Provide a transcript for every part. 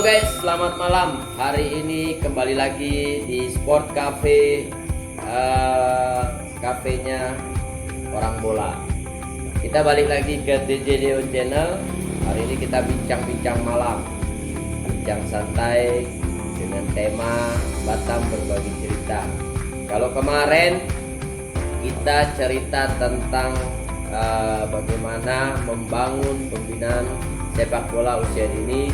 guys, selamat malam. Hari ini kembali lagi di Sport Cafe, kafenya orang bola. Kita balik lagi ke DJ Deo Channel. Hari ini kita bincang-bincang malam, bincang santai dengan tema Batam berbagi cerita. Kalau kemarin kita cerita tentang bagaimana membangun pembinaan sepak bola usia dini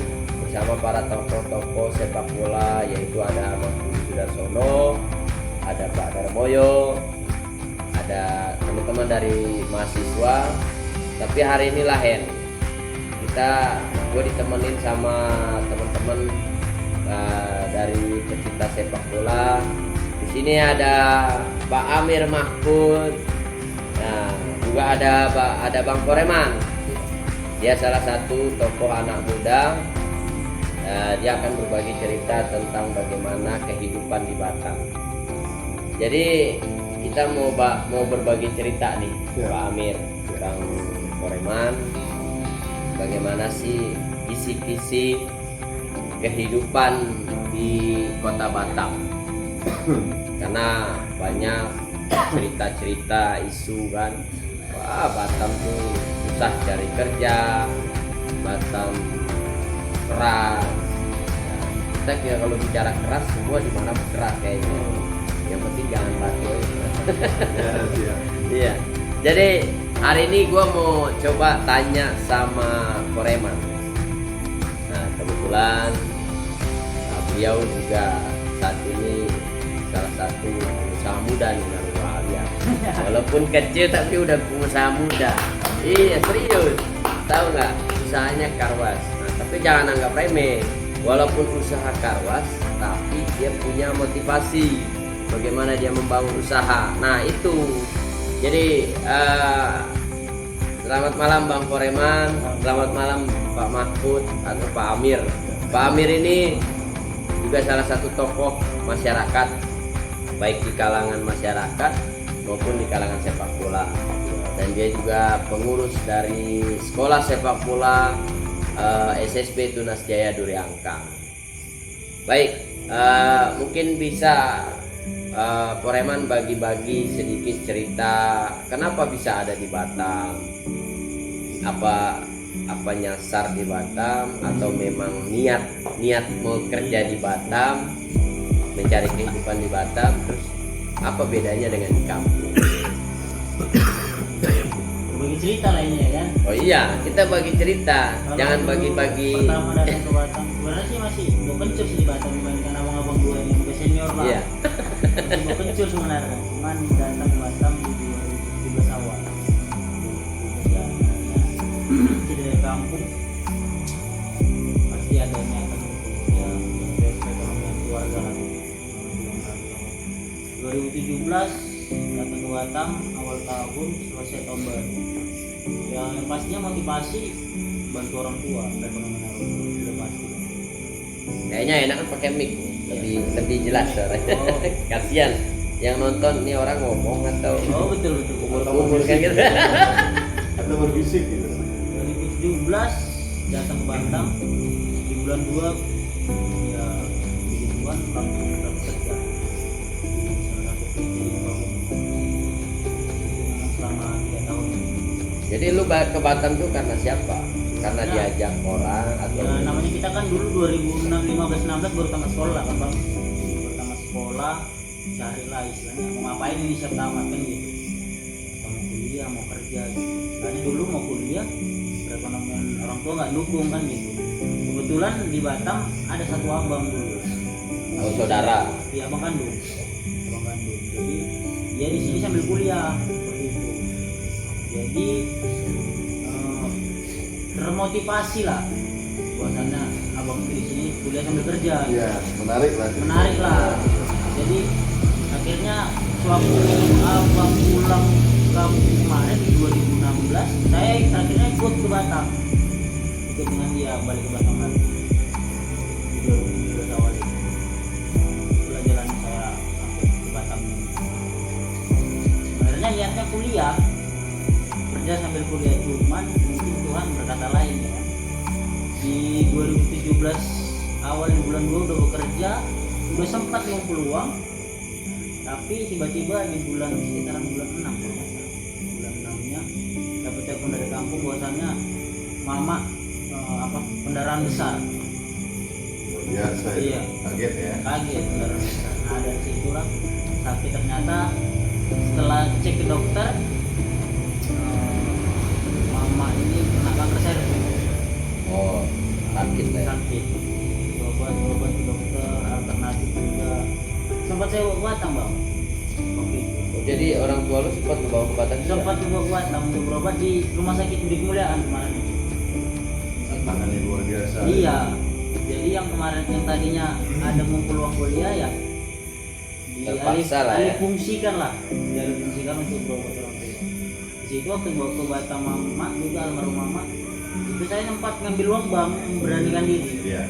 bersama para tokoh-tokoh sepak bola, yaitu ada Mas Budi Sudarsono, ada Pak Darmoyo, ada teman-teman dari mahasiswa. Tapi hari ini Lahen, gue ditemenin sama teman-teman dari pecinta sepak bola. Di sini ada Pak Amir Mahfud, nah juga ada Bang Foreman. Dia salah satu tokoh anak muda. Dia akan berbagi cerita tentang bagaimana kehidupan di Batam. Jadi kita mau berbagi cerita nih, Pak Amir, Bang Foreman, bagaimana sih kisi-kisi kehidupan di kota Batam. Karena banyak cerita-cerita isu kan, wah Batam tuh susah cari kerja, Batam keras. Kita kira kalau bicara keras semua di mana keras kayaknya. Yang penting jangan batu. Iya. Jadi hari ini gue mau coba tanya sama Foreman. Nah kebetulan beliau juga saat ini salah satu pengusaha muda nih ya. Walaupun kecil tapi udah pengusaha muda. Iya serius. Tahu nggak? Usahanya karwas. Nah, tapi jangan anggap remeh. Walaupun usaha karwas, tapi dia punya motivasi bagaimana dia membangun usaha. Nah itu. Jadi selamat malam Bang Foreman, selamat malam Pak Mahfud atau Pak Amir. Pak Amir ini juga salah satu tokoh masyarakat, baik di kalangan masyarakat maupun di kalangan sepak bola. Dan dia juga pengurus dari sekolah sepak bola SSB Tunas Jaya Duri Angkang. Baik, mungkin bisa Foreman bagi-bagi sedikit cerita kenapa bisa ada di Batam, apa nyasar di Batam, atau memang niat mau kerja di Batam, mencari kehidupan di Batam, terus apa bedanya dengan di kampung? Bagi cerita lainnya kan. Oh iya, kita bagi cerita, jangan bagi-bagi. Pertama datang ke Batam, sebenarnya sih masih mau kencur sih di Batam dibandingkan abang-abang gue yang udah senior lah. Iya. Masih mau kencur sebenarnya, cuman datang ke Batam di 2017 awal. Ya, jadi dari kampung pasti ada niatan ya perekonomian keluarga lah. 2017 datang ke Batam awal tahun, selesai tahun baru. Yang pastinya motivasi bantu orang tua, perekonomian orang tua sudah pasti. Kayaknya enak pakai mic, lebih jelas suaranya. Kasihan yang nonton nih orang ngomong atau betul umur kan gitu. Atau berbisik gitu. 2017 datang ke Batam di bulan 2 ya begituan langsung kerja. Salah satu PT selama 3 tahun. Jadi lu ke Batam tuh karena siapa? Karena diajak orang atau ya, namanya kita kan dulu 2015-16 baru tamat sekolah kan Bang. Baru tamat sekolah, carilah istilahnya mau ngapain ini siap tamat kan gitu. Mau kuliah, mau kerja gitu. Karena dulu mau kuliah, perekonomian orang tua nggak dukung kan gitu. Kebetulan di Batam ada satu abang dulu. saudara? Iya, abang kandung. Jadi dia di sini sambil kuliah seperti itu. Jadi termotivasi lah bahwasannya abang itu di sini kuliah sambil kerja. Iya, menarik lah. Jadi akhirnya sewaktu abang pulang kampung kemarin di 2016, saya akhirnya ikut ke Batam, ikut dengan dia balik ke Batam lagi di 2017 awal itu. Itulah jalan saya sampai ke Batam ini. Sebenarnya niatnya kuliah, kerja sambil kuliah, cuman mungkin Tuhan berkata lain ya. Di 2017 awal di bulan 2 udah bekerja, udah sempat mau peluang, tapi tiba-tiba di bulan sekitaran bulan 6 kalau nggak salah. Bulan 6-nya dapat telepon dari kampung bahwasannya mama pendarahan besar. Biasa ya. Iya. Kaget ya. Kaget pendarahan besar. Nah dari situlah tapi ternyata setelah cek ke dokter, mama ini kena kanker cervix. Oh, sakit lah. Ya. Sakit. Obat ke dokter alternatif juga. Sempat saya bawa ke Batam bang. Oke. Oh, jadi orang tua lu sempat membawa ke Batam juga? Sempat bawa ke Batam untuk berobat di rumah sakit Budi Kemuliaan kemarin. Tantangannya luar biasa. Iya. Jadi yang kemarin yang tadinya ada mau peluang kuliah ya Terpaksa lah ya. Dialihfungsikan lah. Dialihfungsikan untuk berobat orang tua. Di situ waktu bawa ke Batam mama juga almarhum mama, itu saya sempat ngambil uang bang, memberanikan diri. Iya.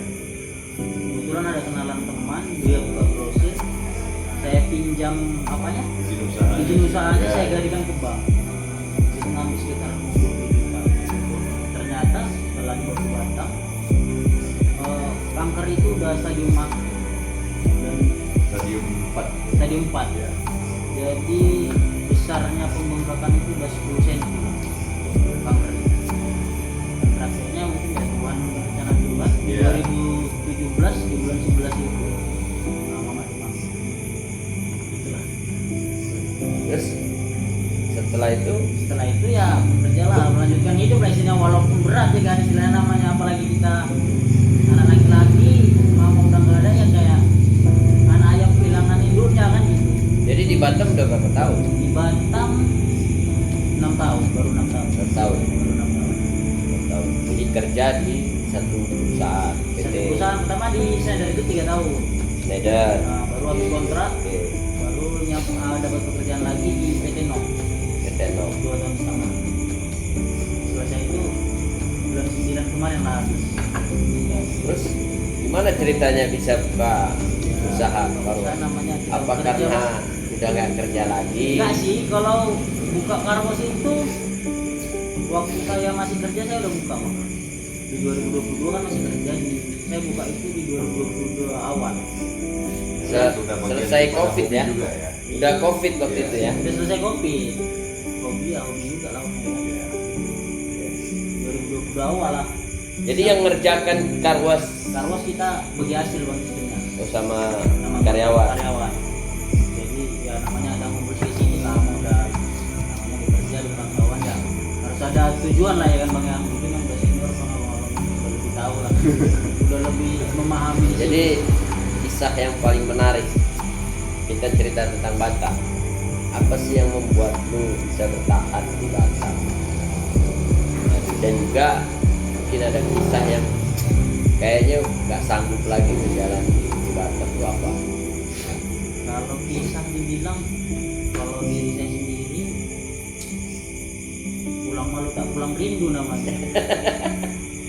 Kebetulan ada kenalan teman, dia buka grosir, saya pinjam apanya? Izin usaha. Izin usahanya Ya. saya gadikan ke bank. Itu ngambil sekitar 20 juta. Ternyata setelah dibawa ke Batam, kanker itu udah stadium 4 dan Stadium 4. stadium 4. Ya. Jadi besarnya pembengkakan itu udah 10 cm kanker itu. Terakhirnya mungkin ya Tuhan rencana Tuhan di Iya. 2017 di bulan 11 itu mama mati. Itulah. Terus setelah itu Setelah itu ya bekerjalah, melanjutkan hidup lah istilahnya, walaupun berat ya kan istilahnya namanya, apalagi kita anak laki-laki mau udah nggak ada ya kayak anak ayam kehilangan induknya kan gitu. jadi di Batam udah berapa tahun? Di Batam 6 tahun, baru 6 tahun. 6 tahun. Baru 6 tahun. 6 tahun. Jadi kerja di satu perusahaan PT Satu perusahaan pertama di Schneider itu 3 tahun. Schneider. Nah, baru habis kontrak, Oke. baru dapat pekerjaan lagi di PT Nok PT No. 2 tahun setengah. Selesai itu bulan 9 kemarin lah habis. Terus gimana ceritanya bisa buka usaha baru? Usaha namanya kita Apa bekerja, karena Mas. udah nggak kerja lagi? Enggak sih, kalau buka karpos itu waktu saya masih kerja saya udah buka Mas. Di 2022 kan masih kerja, saya buka itu di 2022 awal. Sudah bagian Selesai daripada COVID hobi ya? juga ya. Udah COVID waktu Iya. itu ya? Udah selesai COVID. Hobi ya hobi juga lah. Iya. 2022 awal lah. Jadi yang ngerjakan karwas Karpos kita bagi hasil bang istrinya. sama Nama karyawan. Karyawan. Jadi ya namanya ada ngumpul sisi kita mau udah namanya bekerja di kawan ya harus ada tujuan lah ya kan bang, yang mungkin yang udah senior pengalaman udah lebih tahu lah, udah lebih memahami. Jadi kisah yang paling menarik kita cerita tentang Batam. Apa sih yang membuat lu bisa bertahan di Batam? Dan juga mungkin ada kisah yang kayaknya nggak sanggup lagi berjalan di Batam itu apa? Kalau kisah dibilang, kalau diri saya sendiri pulang malu tak pulang rindu namanya.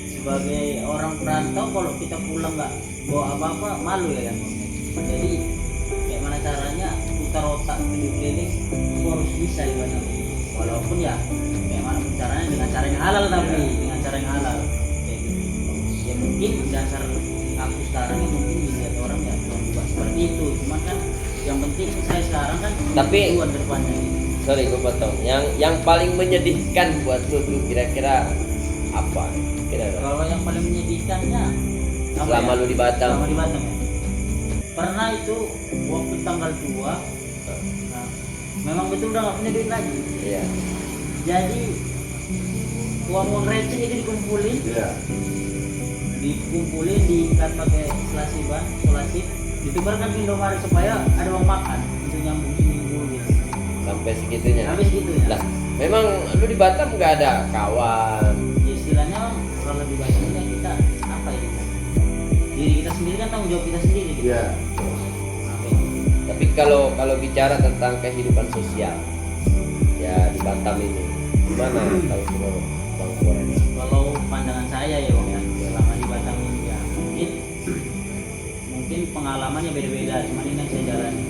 Sebagai orang perantau kalau kita pulang nggak bawa apa-apa malu ya kan. Jadi kayak mana caranya putar otak keliling-keliling itu harus bisa di Batam. Walaupun ya kayak mana pun caranya dengan cara yang halal, tapi dengan cara yang halal kayak gitu. Ya mungkin dasar aku sekarang ya mungkin dilihat orang ya bukan seperti itu, cuman kan yang penting saya sekarang kan Tapi- tujuan depannya gitu. Sorry gue potong. Yang paling menyedihkan buat lu tuh kira-kira apa? Kira-kira Kalau yang paling menyedihkannya apa selama ya? lu di Batam. Selama di Batam ya. Pernah itu waktu tanggal 2, nah, memang betul udah nggak punya duit lagi. Iya. Jadi uang receh itu dikumpulin, Iya. diikat pakai selasiban, selasip, ditukarkan ke Indomaret supaya ada uang makan untuk nyambung seminggu gitu. Sampai segitunya. Habis gitu ya. Lah, memang lu di Batam nggak ada kawan. Ya, istilahnya kalau di Batam ya kita apa ya? Diri kita sendiri kan tanggung jawab kita sendiri gitu. Iya. Nah, kayak gitu. Tapi kalau bicara tentang kehidupan sosial ya di Batam ini gimana kalau menurut Bang Koren? Kalau pandangan saya ya bang ya, selama di Batam ini ya mungkin pengalamannya beda-beda, cuman ini yang saya jalani.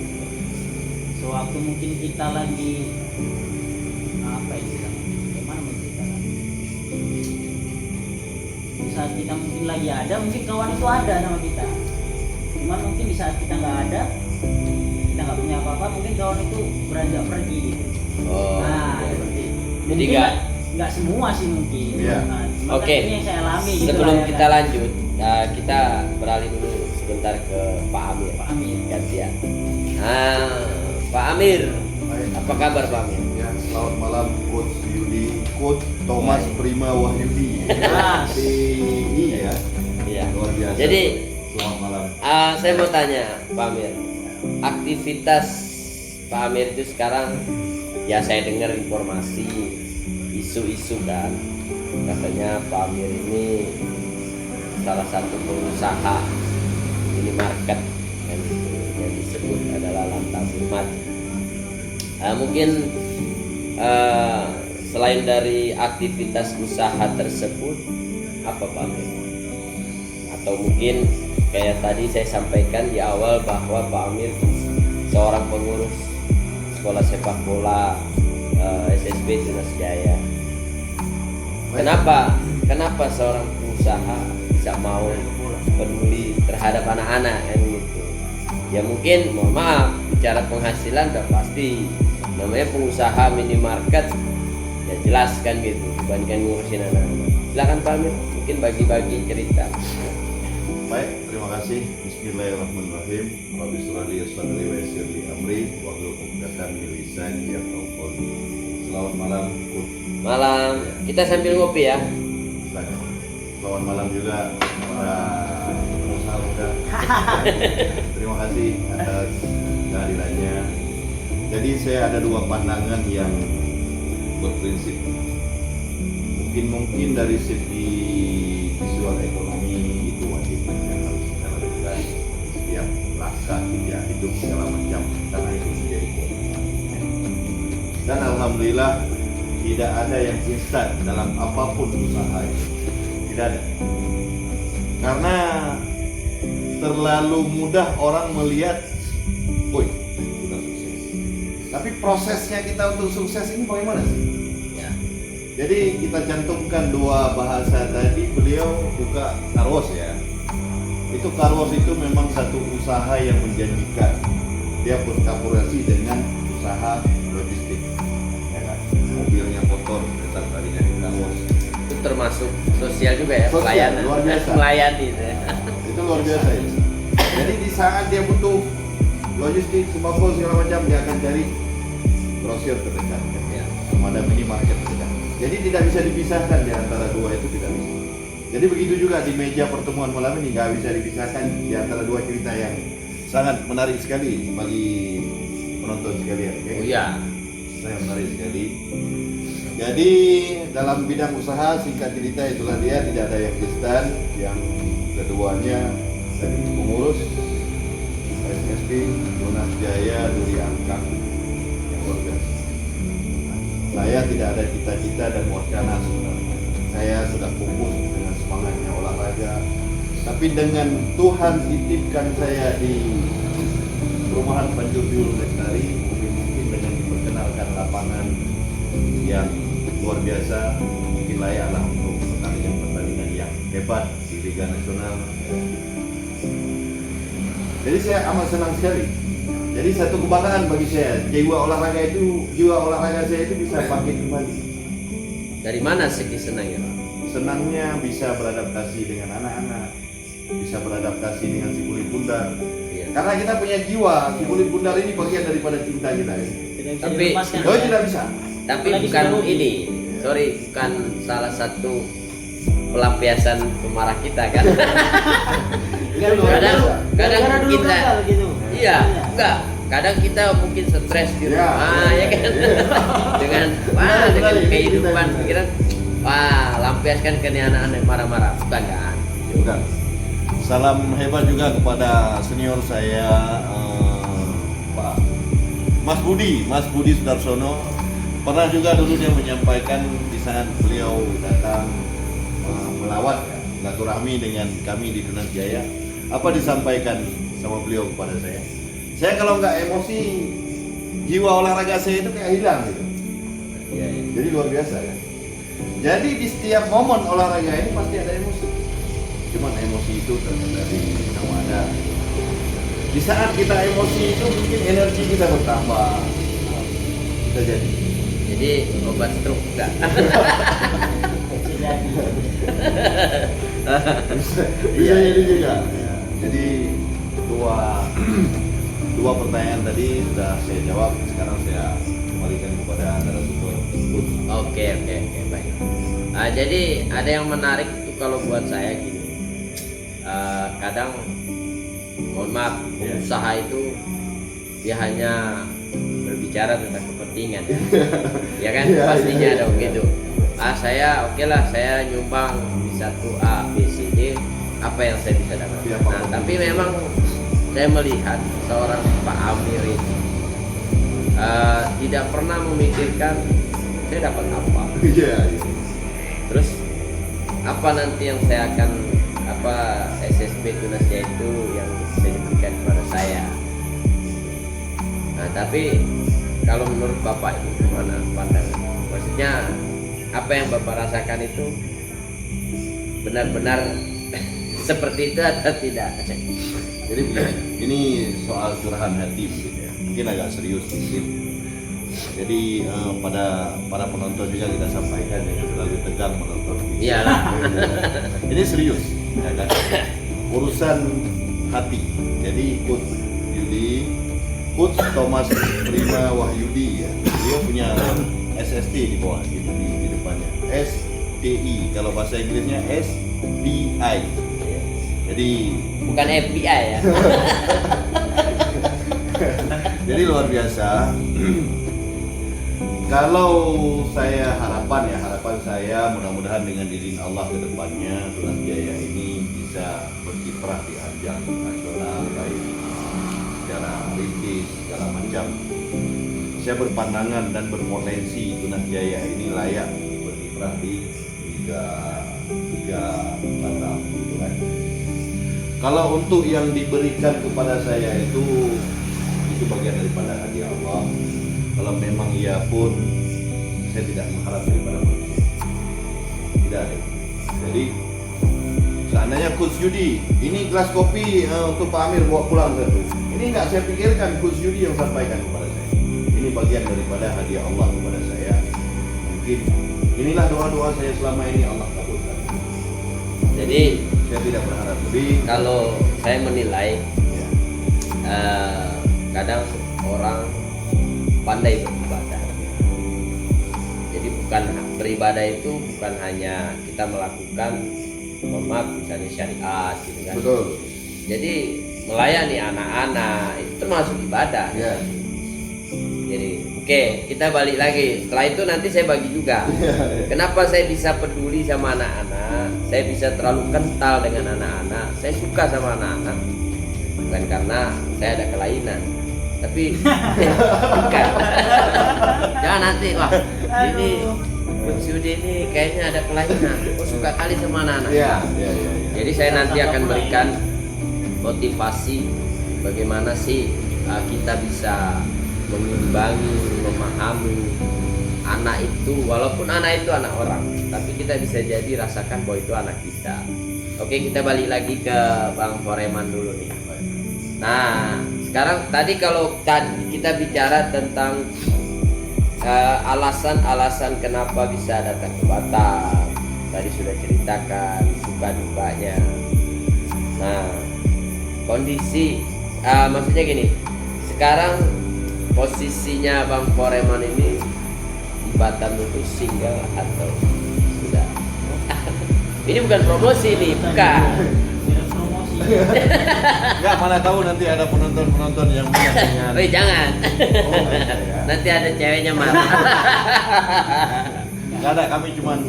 Sewaktu mungkin kita lagi apa ya, gimana menceritakan? saat kita mungkin lagi ada, mungkin kawan itu ada sama kita. Cuman mungkin di saat kita nggak ada, kita nggak punya apa-apa, mungkin kawan itu beranjak pergi gitu. Oh, Nah, iya. seperti itu. Jadi Mungkin nggak- nggak semua sih mungkin. Iya. Nah, cuma Oke. kan ini yang saya alami gitu. Sebelum lah, ya kita kan. lanjut, kita beralih dulu sebentar ke Pak Amir. Pak Amir. Gantian. Pak Amir, Baik. apa kabar Pak Amir? Ya, selamat malam Coach Yudi, Coach Thomas Baik. Prima Wahyudi. Ah. PI ya. Iya. Luar biasa. Jadi selamat malam. saya mau tanya Pak Amir, aktivitas Pak Amir itu sekarang, ya saya dengar informasi isu-isu kan, katanya Pak Amir ini salah satu pengusaha minimarket kan, yang disebut adalah Lantabumat. Mungkin selain dari aktivitas usaha tersebut, apa Pak Amir? Atau mungkin kayak tadi saya sampaikan di awal bahwa Pak Amir seorang pengurus sekolah sepak bola SSB Tunas Jaya. Kenapa seorang pengusaha bisa mau peduli terhadap anak-anak kan gitu? Ya mungkin mohon maaf, bicara penghasilan udah pasti, namanya pengusaha minimarket ya jelas kan gitu, dibandingkan ngurusin anak-anak. Silakan Pak Amir, mungkin bagi-bagi cerita. Baik, terima kasih. Bismillahirrahmanirrahim. Rabbi sholli sadri wa yassir li amri wahlul 'uqdatam min lisani yafqahu qawli. Selamat malam, Coach. Malam, kita sambil ngopi ya. Silakan. Selamat malam juga para pengusaha muda. Terima kasih atas kehadirannya. Jadi saya ada dua pandangan yang berprinsip. Mungkin dari segi visual ekonomi itu wajib yang harus kita lakukan setiap langkah kita hidup segala macam, karena itu menjadi komitmen. Dan alhamdulillah tidak ada yang instan dalam apapun usaha itu, tidak ada. Karena terlalu mudah orang melihat, woi, sudah sukses. Tapi prosesnya kita untuk sukses ini bagaimana sih? Ya. Jadi kita cantumkan dua bahasa tadi, beliau buka karwas ya. Itu karwas itu memang satu usaha yang menjanjikan. Dia berkolaborasi dengan usaha logistik. Ya kan? Mobilnya kotor, tetap tadinya di karwas. Itu termasuk sosial juga ya, Sosial, pelayanan. luar biasa. Melayani itu ya. Itu luar biasa ya. Jadi di saat dia butuh logistik, sembako segala macam, dia akan cari grosir terdekat. Ya. Ada minimarket terdekat. Jadi tidak bisa dipisahkan di antara dua itu, tidak bisa. Jadi begitu juga di meja pertemuan malam ini, nggak bisa dipisahkan di antara dua cerita yang sangat menarik sekali bagi penonton sekalian. Oke? Oh iya. Saya menarik sekali. Jadi dalam bidang usaha, singkat cerita itulah dia, tidak ada yang instan. Yang keduanya tadi pengurus SSB Tunas Jaya Duri Angkang yang luar biasa. Saya tidak ada cita-cita dan wacana sebenarnya. Saya sudah fokus dengan semangatnya olahraga. Tapi dengan Tuhan titipkan saya di perumahan Panjurbiul Lestari, mungkin dengan diperkenalkan lapangan yang luar biasa, mungkin layaklah untuk pertandingan yang hebat di Liga Nasional. Jadi saya amat senang sekali. Jadi satu kebanggaan bagi saya, jiwa olahraga saya itu bisa bangkit kembali. Dari mana segi senangnya? Senangnya bisa beradaptasi dengan anak-anak, bisa beradaptasi dengan si kulit bundar. Iya. Karena kita punya jiwa, si kulit bundar ini bagian daripada cinta kita. Tidak bisa Tapi- dilepaskan, Oh, ya. tidak bisa. Tapi Apalagi bukan sudah hobi. ini, sorry, bukan salah satu pelampiasan pemarah kita kan? Kadang Gara-gara dulu kita, gagal gitu. iya, enggak. Kadang kita mungkin stres di Ya. rumah, ya kan? Dengan Benar, dengan benar, kehidupan, benar. pikiran, lampiaskan ke anak-anak marah-marah, bukan kan? Bukan. Salam hebat juga kepada senior saya, Pak Mas Budi Sudarsono. Pernah juga dulu dia menyampaikan di saat beliau datang melawat ya, silaturahmi dengan kami di Tunas Jaya. Apa disampaikan sama beliau kepada saya? Saya kalau nggak emosi, jiwa olahraga saya itu kayak hilang gitu. Iya, iya. Jadi luar biasa ya. Jadi di setiap momen olahraga ini pasti ada emosi. Cuman emosi itu dari yang ada. Di saat kita emosi itu mungkin energi kita bertambah. Bisa jadi. Jadi obat stroke enggak? Sudah. Bisa jadi juga. Ya, jadi dua pertanyaan tadi sudah saya jawab. Sekarang saya kembalikan kepada narasumber. Oke, baik. Jadi ada yang menarik itu kalau buat saya gini. Kadang mohon maaf, pengusaha itu dia hanya berbicara tentang kepentingan, ya kan? Iya, Pastinya iya, dong iya. gitu. Saya oke lah, saya nyumbang di 1A, B, C, D, apa yang saya bisa dapat. Iya, Nah, Pak. tapi memang saya melihat seorang Pak Amir ini tidak pernah memikirkan saya dapat apa. Iya. Terus apa nanti yang saya akan SSB Tunasjaya itu yang bisa diberikan kepada saya. Nah, tapi kalau menurut Bapak ini gimana pandangan? Maksudnya apa yang Bapak rasakan itu benar-benar seperti itu atau tidak? Jadi begini, ini soal curahan hati begitu ya. Mungkin agak serius sedikit. Jadi pada para penonton juga kita sampaikan jangan terlalu tegang menonton. Iyalah. Ini serius, ya kan? Urusan hati. Jadi Coach Thomas Prima Wahyudi ya. Dia punya SST di bawah gitu di depannya. STI kalau bahasa Inggrisnya SDI. Jadi Bukan FBI ya. jadi luar biasa. Kalau harapan saya mudah-mudahan dengan izin Allah ke depannya Tunasjaya ini bisa berkiprah di ajang nasional baik secara rintis segala macam. Saya berpandangan dan berpotensi Tunasjaya ini layak berkiprah di Liga Batam gitu kan. Kalau untuk yang diberikan kepada saya itu bagian daripada hadiah Allah. Kalau memang iya pun saya tidak mengharap daripada manusia. Tidak ada. Jadi seandainya Coach Yudi, ini gelas kopi untuk Pak Amir bawa pulang satu. Ini nggak saya pikirkan, Coach Yudi yang sampaikan kepada saya. Ini bagian daripada hadiah Allah kepada saya. Mungkin inilah doa-doa saya selama ini Allah kabulkan. Jadi Saya tidak berharap lebih. kalau saya menilai Ya. kadang orang pandai beribadah. Jadi bukan beribadah itu bukan hanya kita melakukan mohon maaf misalnya syariat gitu kan. Betul. Jadi melayani anak-anak itu termasuk ibadah. Ya. Jadi oke, kita balik lagi. Setelah itu nanti saya bagi juga. Kenapa saya bisa peduli sama anak-anak? Saya bisa terlalu kental dengan anak-anak. Saya suka sama anak-anak. Bukan karena saya ada kelainan, tapi bukan. Jangan nanti wah ini Coach Yudi ini kayaknya ada kelainan. Oh suka kali sama anak-anak. Iya. Jadi saya nanti akan berikan motivasi bagaimana sih kita bisa mengimbangi, memahami anak itu, walaupun anak itu anak orang, tapi kita bisa jadi rasakan bahwa itu anak kita. Oke, kita balik lagi ke Bang Foreman dulu nih. Nah, sekarang tadi kalau kita bicara tentang alasan-alasan kenapa bisa datang ke Batam, tadi sudah ceritakan suka dukanya. Nah, kondisi maksudnya gini, sekarang posisinya Bang Foreman ini di Batam itu single atau sudah? Ini bukan promosi nih, bukan. Tidak promosi. Enggak, mana tahu nanti ada penonton-penonton yang punya Woi jangan. Oh, enggak ada ya. Nanti ada ceweknya marah. Enggak ada, kami cuman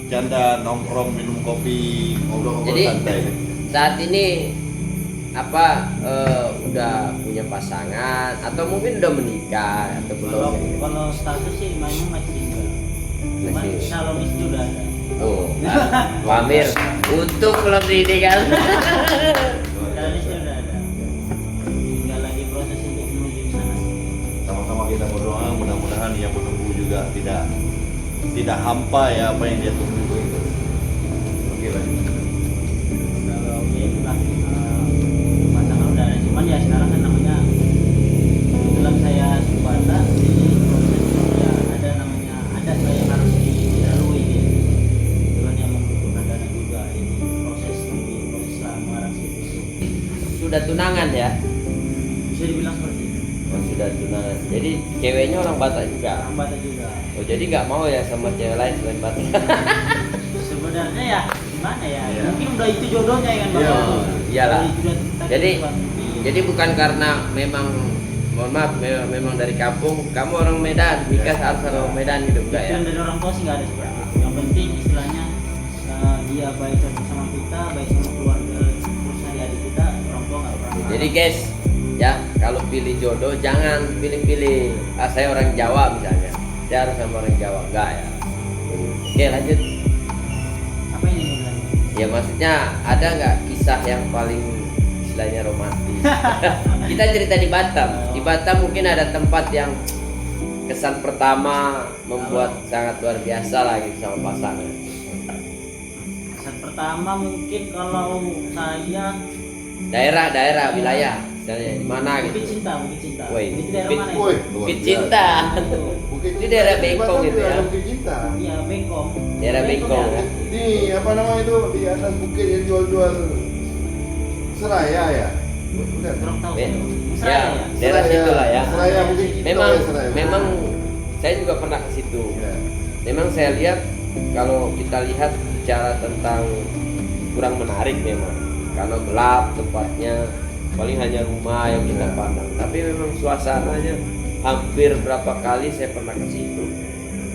canda nongkrong minum kopi ngobrol-ngobrol Jadi santai. saat ini udah punya pasangan atau mungkin udah menikah atau belum? Kalau status sih memang masih single. Cuman Masih. calon istri udah ada. Tuh, Pak Amir, untung belum dinikah. Calon istri udah ada. Tinggal lagi proses untuk menuju ke sana. Sama-sama kita berdoa, mudah-mudahan yang menunggu juga tidak hampa ya apa yang dia tunggu itu. Oke, lanjut. sudah tunangan ya? Bisa dibilang seperti itu. Oh, sudah tunangan. Jadi ceweknya orang Batak juga. Orang Batak juga. Oh, jadi nggak mau ya sama cewek lain selain Batak? Sebenarnya ya gimana ya? Iya. Mungkin udah itu jodohnya ya kan Bang. Iya. Iyalah. Udah itu udah takdir, Jadi- Bang. Jadi bukan karena memang, mohon maaf, memang dari kampung, kamu orang Medan, nikah harus orang Medan gitu, enggak ya? Pikiran dari orang tua sih nggak ada seperti itu. Yang penting istilahnya dia baik sama kita, baik sama keluarga, terus adik kita, orang tua nggak pernah. Jadi guys, ya kalau pilih jodoh jangan pilih-pilih. Ah, saya orang Jawa misalnya, saya harus sama orang Jawa, enggak ya? Oke lanjut. Apa ini bilang? Ya maksudnya ada nggak kisah yang paling istilahnya romantis? Kita cerita di Batam. Di Batam mungkin ada tempat yang kesan pertama membuat sangat luar biasa lah gitu sama pasangan. Kesan pertama mungkin kalau saya Daerah wilayah, misalnya di mana Bukit gitu. Cinta, Bukit Cinta. Woi, Itu daerah Bukit- mana itu? Woi, luar Bukit biasa. Cinta. Bukit Ini Cinta. daerah Di Bengkong Batam gitu juga ya? ada Bukit Cinta. Iya, Bengkong. Daerah Bengkong ya. Di apa namanya itu di atas bukit yang jual-jual seraya ya? Bukan. Kurang tahu. Ya, Seraya ya? daerah Seraya. situ lah ya. Seraya Bukit Cinta Memang ya, Seraya. memang saya juga pernah ke situ. Ya. Memang saya lihat kalau kita lihat bicara tentang kurang menarik memang karena gelap tempatnya, paling hanya rumah yang kita pandang. Tapi memang suasananya hampir berapa kali saya pernah ke situ.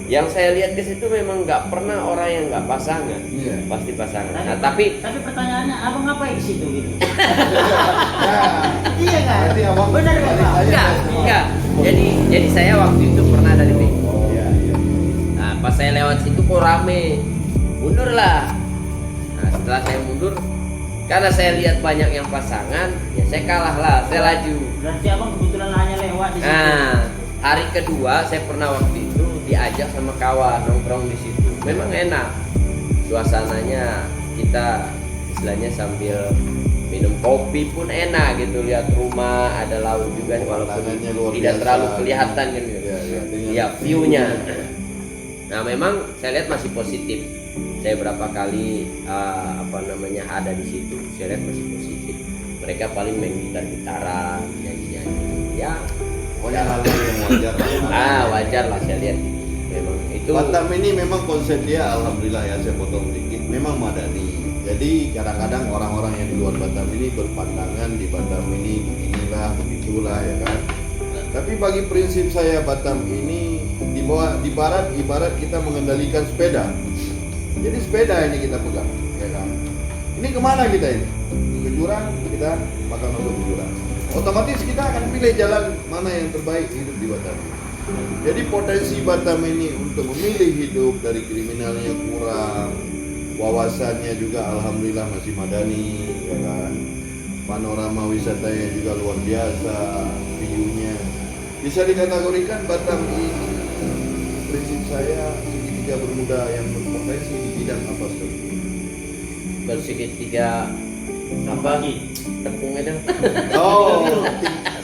Yang saya lihat ke situ memang nggak pernah orang yang nggak pasangan, Iya. pasti pasangan. Nah tapi pertanyaannya abang ngapain di situ gitu? Nah, Iya kan? berarti abang Benar balik Bang? aja. enggak. Jadi saya waktu itu pernah dari Bengkong. Iya, iya. Nah, pas saya lewat situ kok rame. Mundur lah. Nah, setelah saya mundur, karena saya lihat banyak yang pasangan, ya saya kalah lah, saya laju. Berarti abang kebetulan hanya lewat di situ. Nah, hari kedua saya pernah waktu itu diajak sama kawan nongkrong di situ. Memang enak. Suasananya kita istilahnya sambil minum kopi pun enak gitu, lihat rumah, ada laut juga walaupun Pemandangannya luar tidak biasa. terlalu kelihatan kan gitu. Iya, iya. Dengan- Ya, view-nya. Nah, memang saya lihat masih positif. Saya berapa kali ada di situ, saya lihat masih positif. Mereka paling main gitar-gitaran, nyanyi-nyanyi. Ya, Pokoknya hal yang wajar. wajar lah saya lihat. Memang itu Batam ini memang konsep dia, alhamdulillah ya, saya potong sedikit, memang madani. Jadi kadang-kadang orang-orang yang di luar Batam ini berpandangan di Batam ini beginilah, begitulah ya kan. Tapi bagi prinsip saya Batam ini di barat ibarat kita mengendalikan sepeda. Jadi sepeda ini kita pegang, ya kan. Ini kemana kita ini? Ke jurang, kita bakal masuk ke jurang. Otomatis kita akan pilih jalan mana yang terbaik hidup di Batam. Jadi potensi Batam ini untuk memilih hidup dari kriminalnya kurang, wawasannya juga alhamdulillah masih madani, ya kan. Panorama wisatanya juga luar biasa, view-nya. Bisa dikategorikan Batam ini prinsip saya segitiga bermuda yang berpotensi di bidang apa saja. bersegitiga apa? Tepung itu. Oh,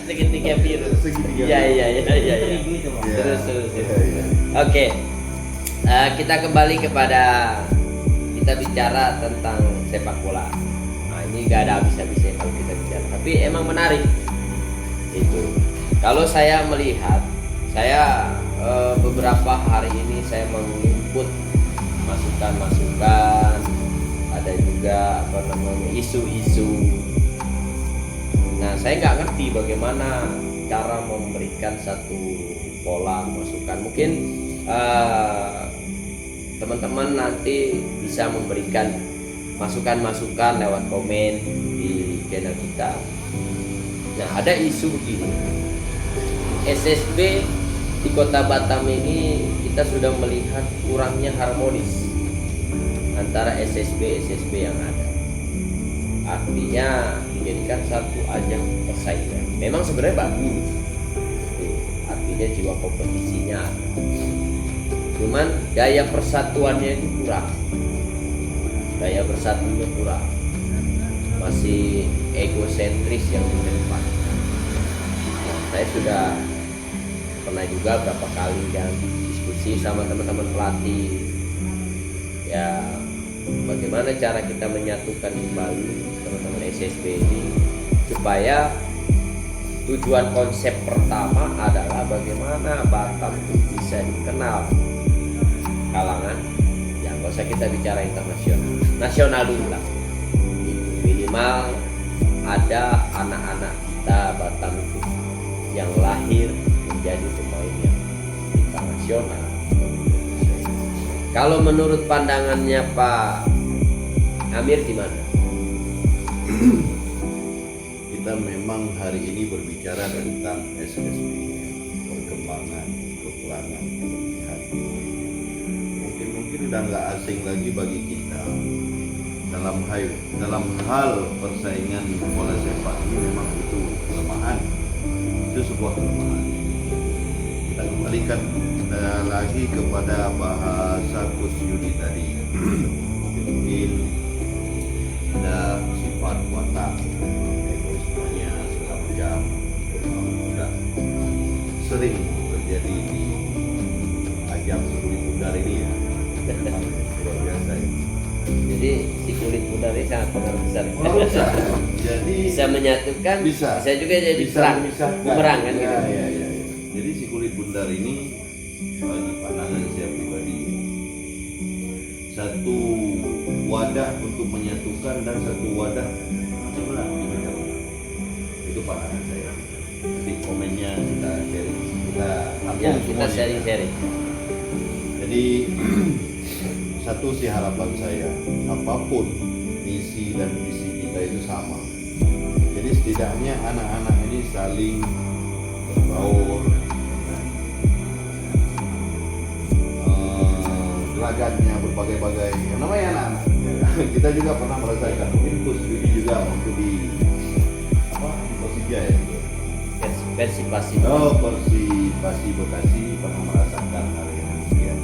Segitiga biru. segitiga. Iya. Terigu itu Bang. Iya. Terus. Iya, iya. Oke, kita kembali kepada kita bicara tentang sepak bola. Nah, ini gak ada habis-habisnya kalau kita bicara. Tapi emang menarik. Itu. Kalau saya melihat, saya beberapa hari ini saya menginput masukan-masukan, ada juga isu-isu. Nah, saya nggak ngerti bagaimana cara memberikan satu pola masukan. Mungkin teman-teman nanti bisa memberikan masukan-masukan lewat komen di channel kita. Nah, ada isu begini, SSB di kota Batam ini kita sudah melihat kurangnya harmonis antara SSB yang ada. Artinya dijadikan satu ajang persaingan. Memang sebenarnya bagus, artinya jiwa kompetisinya ada. Cuman gaya persatuannya itu kurang, gaya bersatunya kurang, masih egosentris yang di depan. Saya sudah pernah juga berapa kali kan diskusi sama teman-teman pelatih, ya bagaimana cara kita menyatukan kembali teman-teman SSB ini supaya tujuan konsep pertama adalah bagaimana Batam itu bisa dikenal kalangan, ya nggak usah kita bicara internasional, nasional dulu lah. Minimal ada anak-anak kita Batam itu yang lahir menjadi pemain yang internasional. Kalau menurut pandangannya Pak Amir gimana? Kita memang hari ini berbicara tentang SSB, perkembangan, kekurangan, kelebihan. Mungkin udah nggak asing lagi bagi kita dalam hal persaingan bola sepak ini. Memang itu kelemahan, itu sebuah kelemahan. Kita kembalikan lagi kepada bahasa Coach Yudi tadi. Mungkin ada sifat watak, egoismenya segala macam, sudah sering terjadi di ajang kulit pudar ini ya. Memang luar biasa ya. Jadi si kulit pudar ini sangat pengaruh besar. Jadi Bisa menyatukan, bisa juga jadi bisa perang, memisahkan. bumerang kan Ya, gitu. ya. Jadi si kulit bundar ini bagi pandangan saya pribadi satu wadah untuk menyatukan dan satu wadah memecah belah. Itu pandangan saya. Jadi komennya kita sharing, kita Ya, tampung kita semuanya. sharing-sharing. Jadi satu sih harapan saya, apapun misi dan visi kita itu sama. Jadi setidaknya anak-anak ini saling berbaur, gelagatnya berbagai-bagai. Yang namanya anak-anak. Kita juga pernah merasakan, mungkin Coach Yudi juga waktu di Persija ya. Persipasi. Persipasi Bekasi pernah merasakan hal yang demikian.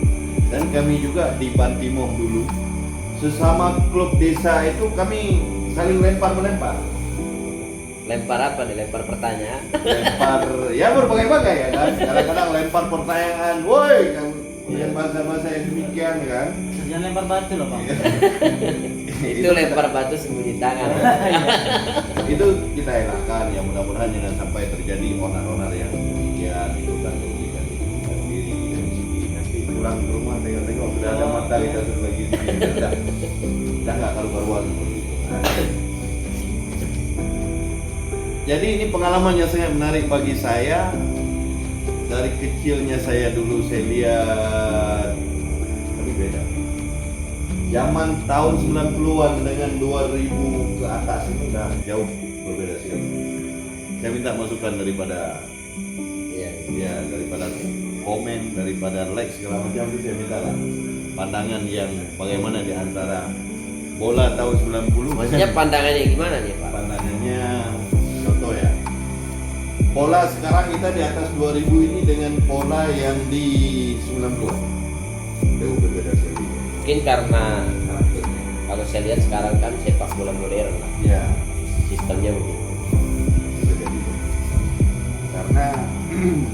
Dan kami juga di Bantimong dulu, sesama klub desa itu kami saling lempar-melempar. Lempar apa nih? Lempar pertanyaan. Lempar, ya berbagai-bagai ya kan. Kadang-kadang lempar pertanyaan, woi kamu dengan bahasa-bahasa yang demikian kan. Jangan lempar batu loh, Bang. Itu lempar batu sembunyi tangan. Itu kita elakkan ya, mudah-mudahan jangan sampai terjadi onar-onar yang demikian. Itu kan merugikan diri sendiri. Nanti pulang ke rumah tengok-tengok sudah ada mata kita sudah lagi udah nggak karu-karuan seperti itu. Jadi ini pengalaman yang sangat menarik bagi saya. Dari kecilnya saya dulu saya lihat, tapi beda. Zaman tahun 90-an dengan 2000 ke atas itu udah jauh berbeda sekali. Saya minta masukan daripada daripada komen, daripada like segala macam itu saya minta lah pandangan yang bagaimana di antara bola tahun 90. Maksudnya pandangannya gimana nih Pak? Pandangannya contoh ya. Pola sekarang kita di atas 2000 ini dengan pola yang di 90-an. Jauh berbeda sekali. Mungkin karena kalau saya lihat sekarang kan sepak bola modern lah. Ya, Sistemnya begitu. bisa jadi. Karena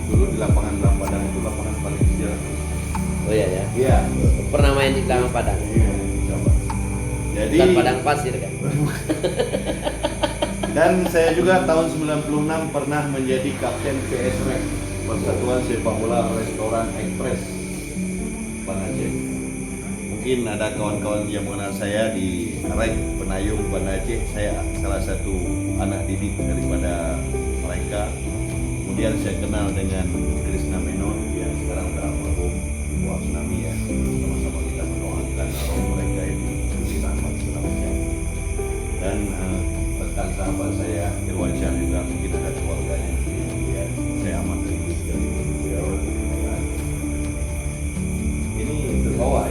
dulu di lapangan Padang itu lapangan paling kecil. Oh iya ya. Iya. Pernah main di lapangan Padang? Iya, coba. Jadi Bukan Padang pasir kan? dan saya juga tahun 96 pernah menjadi kapten PSREC, Persatuan Sepak Bola Restoran Express Banda Aceh. Mungkin ada kawan-kawan yang mengenal saya di REC Penayung Banda Aceh. Saya salah satu anak didik daripada mereka. Kemudian saya kenal dengan Krisna Menon yang sekarang sudah almarhum di bawah tsunami ya. Sama-sama kita mendoakan roh mereka itu diberi rahmat segala macam. Dan rekan sahabat saya Irwansyah juga mungkin ada keluarganya. Kemudian saya amat rindu sekali beliau. Ini terbawa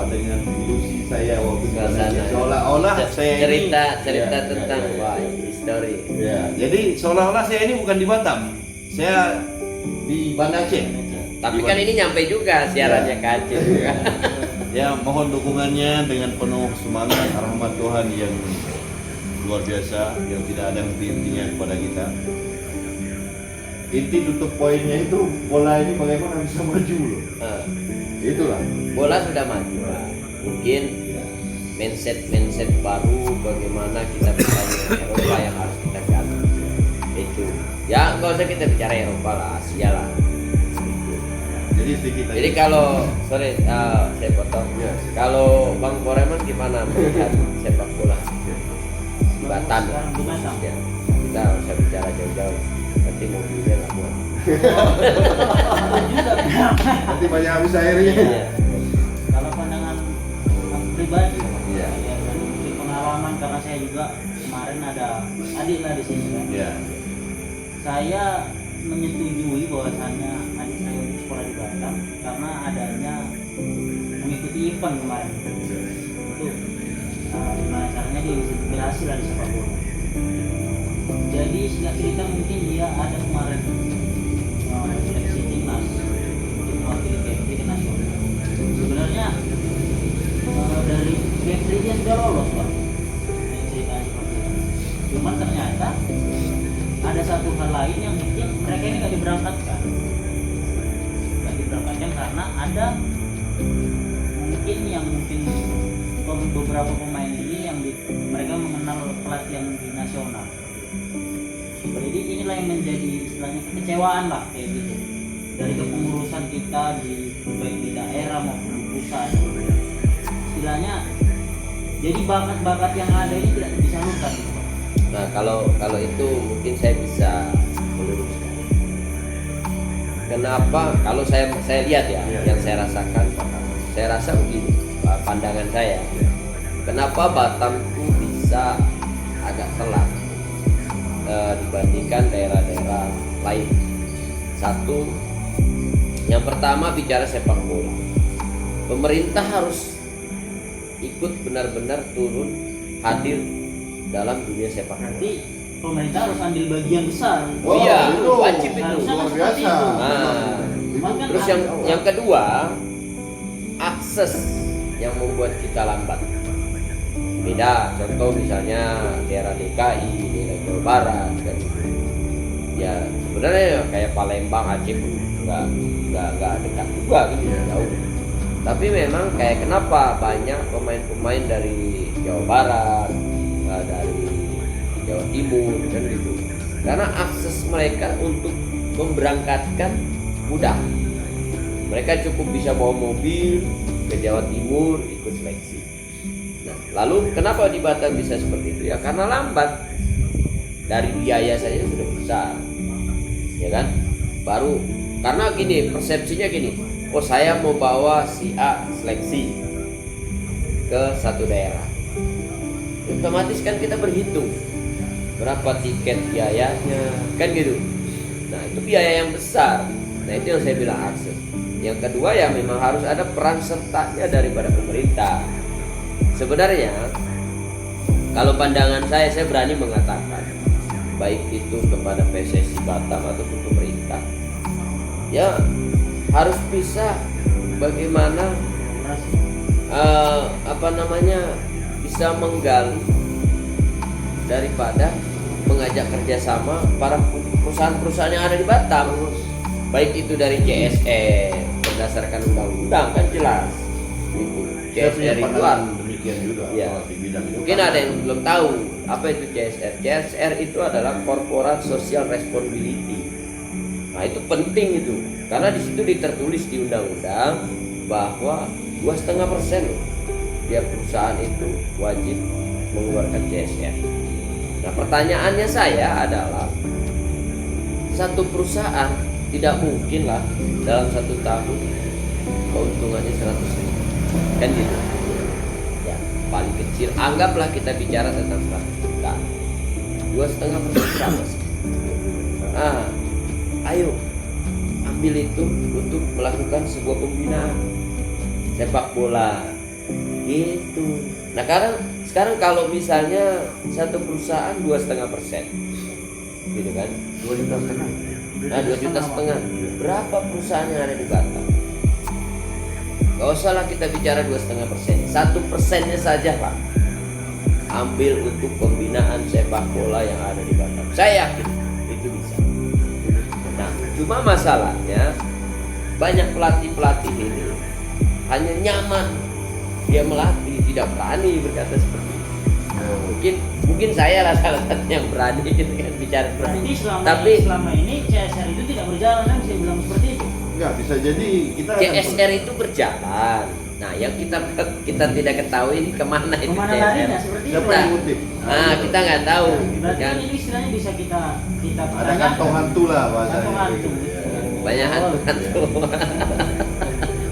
dengan ilusi saya waktu di Banda Aceh. Seolah-olah saya cerita ini tentang wah history. ya, jadi seolah-olah saya ini bukan di Batam, saya di Banda Aceh. Tapi kan ini nyampe juga siarannya ke Aceh juga. Ya, mohon dukungannya dengan penuh semangat, rahmat Tuhan yang luar biasa, yang tidak ada henti-hentinya kepada kita. Inti tutup poinnya itu bola ini bagaimana bisa maju loh. Eh, Itulah. bola sudah maju Pak. Mungkin mindset baru bagaimana kita bersaing dengan Eropa yang harus kita gali. Itu ya nggak usah kita bicara Eropa lah, Asia lah. Jadi sedikit lagi. Jadi kalau sorry saya potong. Ya. Kalau Bang Koreman gimana melihat sepak bola di Batam? Sekarang di Batam. Ya, kita nggak usah bicara jauh-jauh. Nanti mobilnya nggak muat. Juga Nanti banyak habis airnya. Iya. kalau pandangan aku pribadi, Iya. ya, dan mungkin pengalaman karena saya juga kemarin ada adik lah di sini kan. Ya. Saya menyetujui bahwasannya adik saya untuk sekolah di Batam karena adanya mengikuti event kemarin itu gimana caranya dia bisa berhasil di sepak bola. Jadi singkat cerita mungkin dia ada kemarin seleksi timnas untuk mewakili Kepri ke nasional. Sebenarnya dari Kepri dia sudah lolos Pak, yang ceritanya seperti itu. Cuman ternyata ada satu hal lain yang mungkin mereka ini nggak diberangkatkan karena ada mungkin beberapa pemain ini yang mereka mengenal pelatihan di nasional. Jadi inilah yang menjadi istilahnya kekecewaan lah kayak gitu dari kepengurusan kita baik di daerah maupun di pusat. Istilahnya jadi bakat-bakat yang ada ini tidak disalurkan gitu. Nah kalau itu mungkin saya bisa meluruskan. Kenapa? Kalau saya lihat ya, Iya. yang saya rasakan, saya rasa begini, pandangan saya. Kenapa Batam itu bisa agak telat dibandingkan daerah-daerah lain? Satu, yang pertama bicara sepak bola, pemerintah harus ikut benar-benar turun hadir dalam dunia sepak bola. Nanti pemerintah harus ambil bagian besar. Oh iya, itu wajib itu. Harusnya Luar seperti biasa. itu. Nah, Cuman kan terus yang kedua, akses yang membuat kita lambat. Beda, contoh misalnya daerah DKI, daerah Jawa Barat, kan. Ya sebenarnya kayak Palembang, Aceh pun nggak dekat juga gitu, jauh. Tapi memang kayak kenapa banyak pemain-pemain dari Jawa Barat, dari Jawa Timur kan gitu. Karena akses mereka untuk memberangkatkan mudah. Mereka cukup bisa bawa mobil ke Jawa Timur ikut seleksi. Nah, lalu kenapa di Batam bisa seperti itu? Ya karena lambat. Dari biaya saja sudah besar. Ya kan? Baru karena gini, persepsinya gini. Oh, saya mau bawa si A seleksi ke satu daerah. Otomatis kan kita berhitung berapa tiket biayanya, kan gitu. Nah, itu biaya yang besar. Nah, itu yang saya bilang akses. Yang kedua ya memang harus ada peran sertanya daripada pemerintah. Sebenarnya kalau pandangan saya berani mengatakan baik itu kepada PSSI Batam ataupun pemerintah, ya harus bisa bagaimana bisa menggali daripada mengajak kerjasama para perusahaan-perusahaan yang ada di Batam, baik itu dari CSR berdasarkan undang-undang kan jelas itu. Saya punya CSR itu pandangan demikian juga ya. di bidang itu. Mungkin ada yang belum tahu apa itu CSR. CSR itu adalah Corporate Social Responsibility. Nah itu penting itu, karena di situ ditertulis di undang-undang bahwa 2,5% loh tiap perusahaan itu wajib mengeluarkan CSR. Nah pertanyaannya saya adalah satu perusahaan tidak mungkin lah dalam 1 tahun keuntungannya 100.000 kan gitu ya, paling kecil anggaplah kita bicara tentang 100 juta, 2,5% berapa sih? Nah ayo ambil itu untuk melakukan sebuah pembinaan sepak bola gitu. Nah sekarang kalau misalnya satu perusahaan 2,5% gitu kan, 2,5 juta. nah 2,5 juta, berapa perusahaan yang ada di Batam? Gak usah lah kita bicara 2,5%, 1%-nya saja Pak ambil untuk pembinaan sepak bola yang ada di Batam. Saya yakin itu bisa. Nah cuma masalahnya banyak pelatih-pelatih ini hanya nyaman dia melatih, tidak berani berkata seperti itu. Mungkin saya lah salah satu yang berani gitu kan bicara seperti Berarti itu. selama selama ini CSR itu tidak berjalan kan, saya bilang seperti itu. Enggak, bisa jadi kita CSR itu berjalan. Nah, yang kita tidak ketahui ini kemana itu Kemana CSR. larinya seperti itu? siapa yang ngutip? Nah, kita nggak tahu. Berarti Kan kan ini istilahnya bisa kita Ada pertanyakan. kantong hantu lah bahasanya. Kantong hantu. banyak hantu-hantu.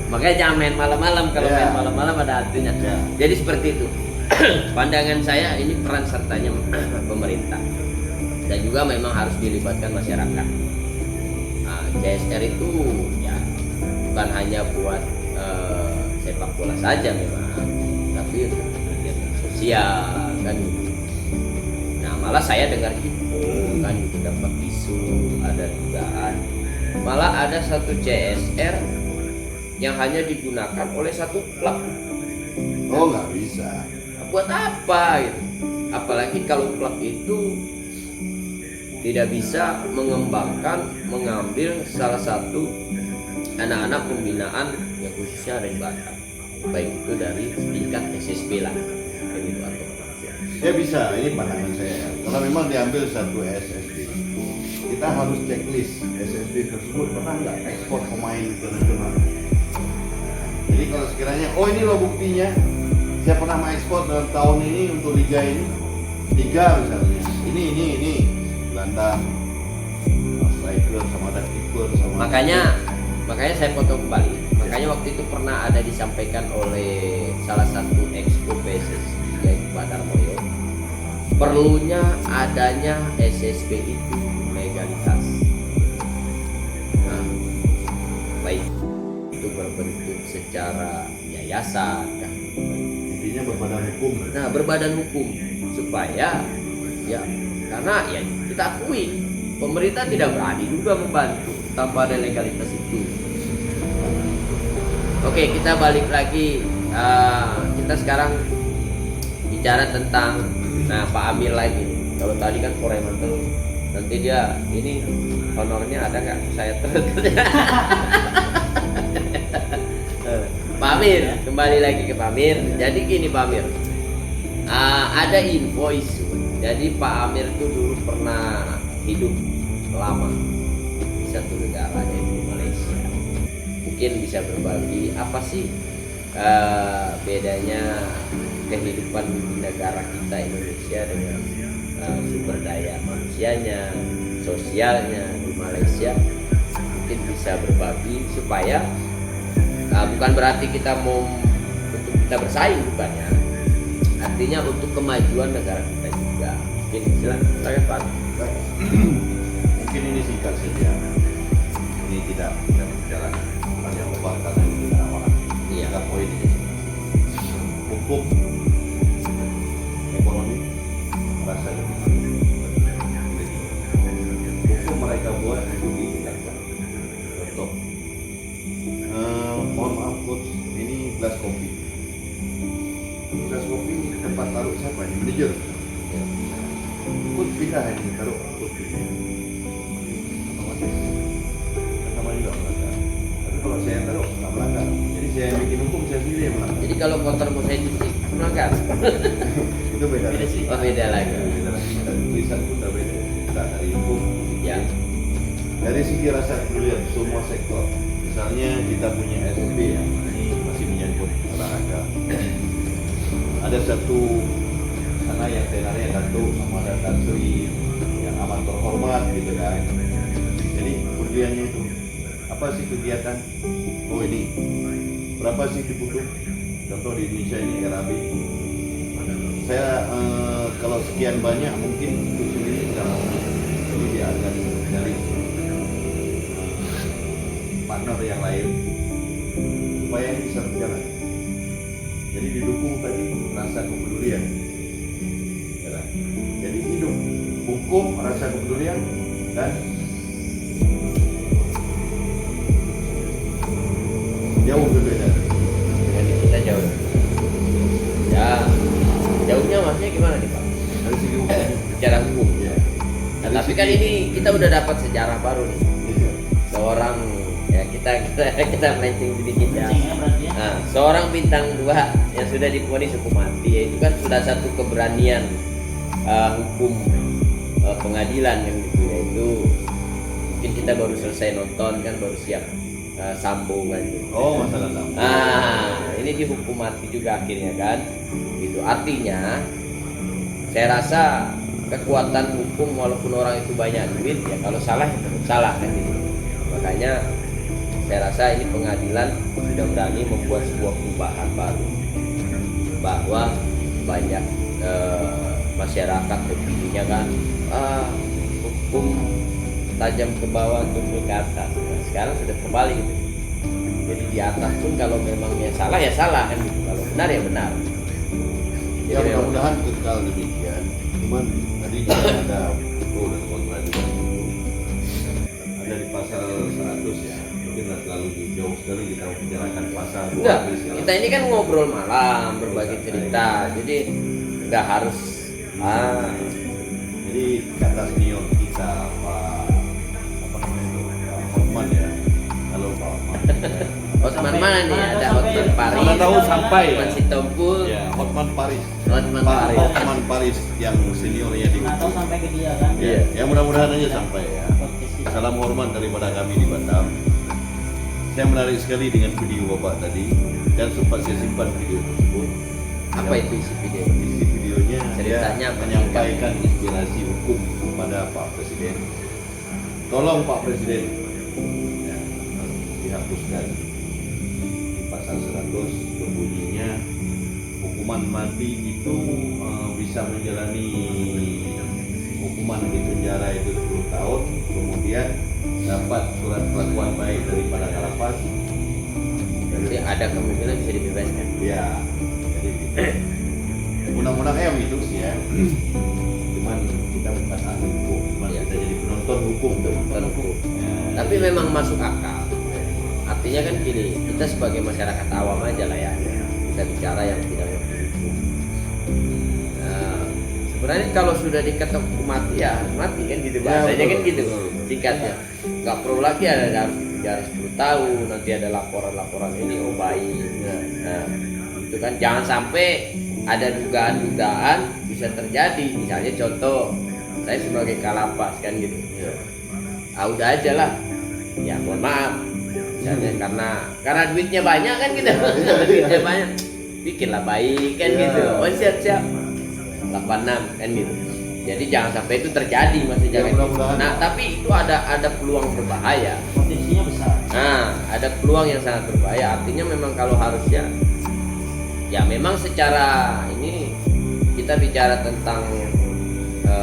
Makanya jangan main malam-malam. Kalau Ya. main malam-malam ada hantunya. Ya. Jadi seperti itu. Pandangan saya ini peran sertanya pemerintah dan juga memang harus dilibatkan masyarakat. Nah, CSR itu ya bukan hanya buat sepak bola saja memang, tapi untuk kegiatan sosial kan gitu. Nah, malah saya dengar info kan gitu, dapat isu ada dugaan malah ada satu CSR yang hanya digunakan oleh satu klub. Oh, nggak bisa. Buat apa gitu? Apalagi kalau klub itu tidak bisa mengembangkan, mengambil salah satu anak-anak pembinaan yang khususnya ada di Batam, baik itu dari tingkat SSB lah, kayak gitu atau Ya bisa, ini pandangan saya. Kalau memang diambil satu SSB, kita harus checklist SSB tersebut pernah nggak ekspor pemain internasional. Jadi kalau sekiranya, oh ini loh buktinya, saya pernah mengekspor dalam tahun ini untuk liga ini, liga misalnya, ini, Belanda, striker sama ada keeper sama. Makanya saya potong kembali. Makanya waktu itu pernah ada disampaikan oleh salah satu exco PSSI yaitu Pak Darmoyo, perlunya adanya SSB itu legalitas. Nah, baik itu berbentuk secara yayasan kan. Intinya berbadan hukum. Nah, berbadan hukum supaya ya karena ya kita akui pemerintah tidak berani juga membantu tanpa ada legalitas itu. Oke, kita balik lagi. Kita sekarang bicara tentang Pak Amir lagi. Kalau tadi kan Koremantel, nanti dia ini honornya ada nggak? Saya terus. Pak Amir, kembali lagi ke Pak Amir. Jadi gini Pak Amir, ada info isu. Jadi Pak Amir itu dulu pernah hidup lama di satu negara yaitu Malaysia. Mungkin bisa berbagi apa sih bedanya kehidupan di negara kita Indonesia dengan sumber daya manusianya, sosialnya di Malaysia. Mungkin bisa berbagi supaya bukan berarti kita mau untuk kita bersaing, bukan ya. Artinya untuk kemajuan negara kita juga. Mungkin silakan Pak. Mungkin ini singkat saja. Ini tidak berjalan panjang lebar karena ini kita awal. Iya. Tiga poin ini. Hukum, ekonomi, rasa lebih. Hukum mereka buat itu ditegakkan. Contoh, mohon maaf coach, ini gelas kopi. Gelas kopi tempat taruh siapa ini? Manajer. Coach pindah ini taruh kopi. Otomatis kan namanya juga melanggar. Tapi kalau saya taruh nggak melanggar. Jadi saya yang bikin hukum saya sendiri yang melanggar. Jadi kalau motor mau saya cuci, melanggar. Itu beda. Oh, beda lagi. Beda lagi. Dari tulisan pun udah beda. Kita dari hukum. Ya. Dari segi rasa kepedulian semua sektor. Misalnya kita punya SSB ya, ini masih menyangkut olahraga. Ada satu sana yang tenarnya Datuk sama ada Tan Sri yang amat terhormat gitu kan. Jadi kepeduliannya itu apa sih kegiatan? Oh ini berapa sih dibutuh? Contoh di Indonesia ini RAB. Saya kalau sekian banyak mungkin untuk sendiri tidak mau. Jadi dia akan cari partner yang lain supaya ini bisa berjalan. Jadi didukung tadi rasa kepedulian. Ya kan? Jadi hidup hukum, rasa kepedulian dan jauh berbeda. Dengan kita jauh. Ya, jauhnya maksudnya gimana nih Pak? Dari segi hukum. Secara hukum. Ya. Nah, tapi kan ini kita udah dapat sejarah baru nih. Iya. Seorang ya kita melenceng sedikit ya. Kencengnya berarti ya. Nah, seorang bintang 2 yang sudah divonis hukum mati, ya itu kan sudah satu keberanian hukum pengadilan yang gitu, yaitu mungkin kita baru selesai nonton kan, baru siap sambung kan gitu. Oh, masalah sama. Ini dihukum mati juga akhirnya kan. Itu artinya saya rasa kekuatan hukum walaupun orang itu banyak duit, ya kalau salah ya tetap salah kan gitu. Makanya saya rasa ini pengadilan sudah berani membuat sebuah perubahan baru, bahwa banyak masyarakat opininya kan hukum tajam ke bawah, tumpul ke atas. Nah, sekarang sudah kembali gitu. Jadi di atas pun kalau memangnya salah ya salah kan gitu, kalau benar ya benar. Ya Jadi mudah-mudahan kekal demikian. Cuman tadi juga ada pro dan kontra juga. Ada di pasal 100 ya. Mungkin nggak terlalu jauh sekali kita membicarakan pasal 2. enggak, kita ini kan ngobrol malam, berbagi cerita, jadi nggak harus Jadi kata senior kita apa namanya itu Pak Hotman ya. Halo Pak Hotman. Hotman mana nih? Ada Hotman Paris, Mana tahu sampai Hotman Sitompul, Ya, Hotman Paris. Hotman Pak Paris. Hotman Paris yang seniornya di Nggak tahu sampai ke dia kan. Iya, ya mudah-mudahan aja sampai ya. Podcast kita. Salam hormat daripada kami di Batam. Saya menarik sekali dengan video Bapak tadi dan sempat saya simpan video tersebut. Apa itu isi video? Isi videonya Ceritanya dia apa? menyampaikan inspirasi hukum kepada Pak Presiden. Tolong Pak Presiden ya, dihapuskan di pasal 100 berbunyinya hukuman mati itu bisa menjalani hukuman di penjara itu 10 tahun, kemudian dapat surat kelakuan baik daripada kalapas. Jadi ada kemungkinan bisa dibebaskan. Ya, jadi undang-undangnya begitu sih ya. Cuman kita bukan ahli hukum, cuman Ya. kita jadi penonton hukum. Penonton hukum. Ya, Tapi memang masuk akal. Artinya kan gini, kita sebagai masyarakat awam aja lah ya, kita bicara yang tidak mengerti hukum. Nah, sebenarnya kalau sudah diketok hukum mati ya mati kan gitu, bahasanya betul, kan gitu betul. singkatnya. Nggak perlu lagi ada harus penjara 10 tahun, nanti ada laporan-laporan ini oh baik. Nah, itu kan jangan sampai ada dugaan-dugaan bisa terjadi. Misalnya contoh, saya sebagai kalapas kan gitu. ya. Udah aja lah. Ya mohon maaf. Misalnya karena duitnya banyak kan gitu. Duitnya banyak. Bikinlah baik kan Ya. gitu. Oh siap-siap. 86 kan gitu. Jadi jangan sampai itu terjadi masih Ya, jangan. mudah-mudahan. Nah, tapi itu ada peluang berbahaya. Potensinya besar. Nah, ada peluang yang sangat berbahaya. Artinya memang kalau harusnya ya memang secara ini kita bicara tentang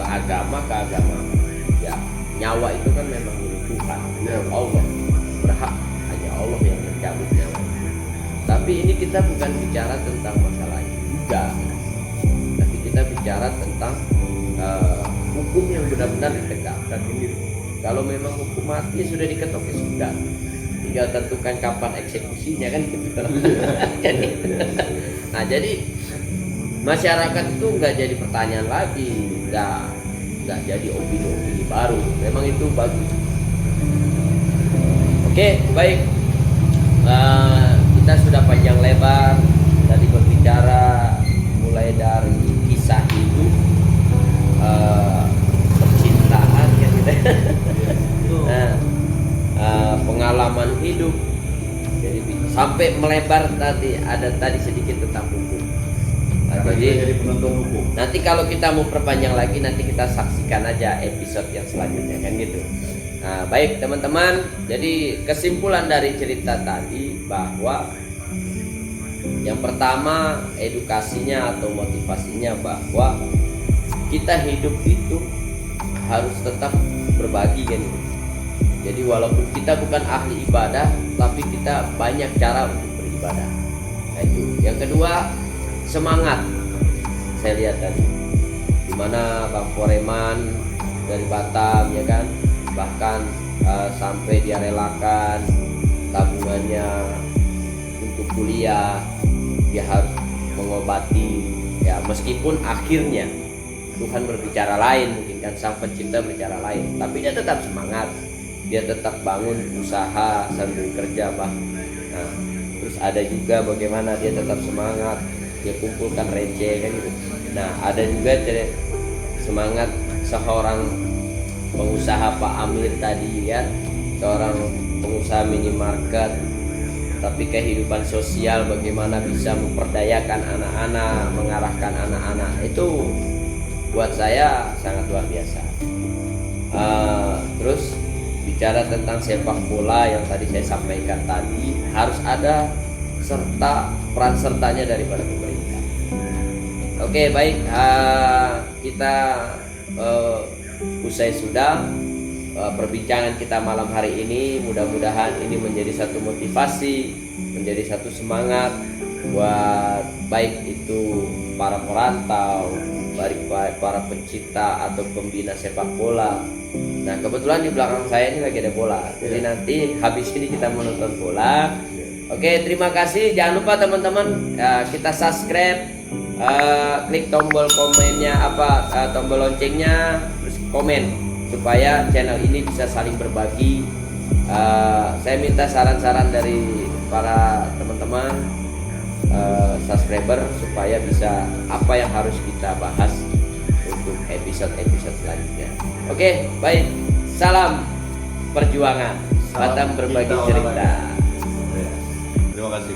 agama ke agama. Ya, nyawa itu kan memang milik Tuhan. Ya. Allah berhak, hanya Allah yang mencabut nyawa. Tapi ini kita bukan bicara tentang masalah itu juga. Tapi kita bicara tentang hukum yang benar-benar ditegakkan ini. Kalau memang hukum mati ya sudah diketok ya sudah, tinggal tentukan kapan eksekusinya kan gitu. Kan gitu. Nah jadi masyarakat itu nggak jadi pertanyaan lagi, nggak jadi opini-opini baru. Memang itu bagus. Oke baik, kita sudah panjang lebar tadi berbicara mulai dari kisah hidup, percintaan ya gitu. Tuh. Nah, pengalaman hidup, jadi sampai melebar tadi ada tadi sedikit tentang hukum. Nah, Karena kita jadi jadi penonton hukum. nanti kalau kita mau perpanjang lagi nanti kita saksikan aja episode yang selanjutnya kan gitu. Nah baik teman-teman, jadi kesimpulan dari cerita tadi bahwa yang pertama edukasinya atau motivasinya bahwa kita hidup itu harus tetap berbagi kan gitu. Jadi walaupun kita bukan ahli ibadah tapi kita banyak cara untuk beribadah. Nah itu. Yang kedua semangat. Saya lihat tadi dimana Bang Foreman dari Batam ya kan, bahkan sampai dia relakan tabungannya untuk kuliah, dia harus mengobati ya, meskipun akhirnya Tuhan berbicara lain, mungkin kan sang pencipta berbicara lain, tapi dia tetap semangat, dia tetap bangun usaha sambil kerja, Pak. Nah, terus ada juga bagaimana dia tetap semangat, dia kumpulkan receh kan gitu. Nah, ada juga semangat seorang pengusaha Pak Amir tadi ya, seorang pengusaha minimarket, tapi kehidupan sosial bagaimana bisa memperdayakan anak-anak, mengarahkan anak-anak, itu buat saya sangat luar biasa. Terus bicara tentang sepak bola yang tadi saya sampaikan tadi, harus ada peran sertanya daripada pemerintah. Oke, baik, kita usai sudah perbincangan kita malam hari ini. Mudah-mudahan ini menjadi satu motivasi, menjadi satu semangat buat baik itu para perantau, baik para pencinta atau pembina sepak bola. Nah, kebetulan di belakang saya ini lagi ada bola, jadi nanti habis ini kita menonton bola. Oke, terima kasih. Jangan lupa teman-teman, kita subscribe, klik tombol komennya tombol loncengnya, terus komen supaya channel ini bisa saling berbagi. Saya minta saran-saran dari para teman-teman subscriber supaya bisa apa yang harus kita bahas untuk episode-episode selanjutnya. Oke, baik. Salam perjuangan, Batam berbagi cerita. Terima kasih.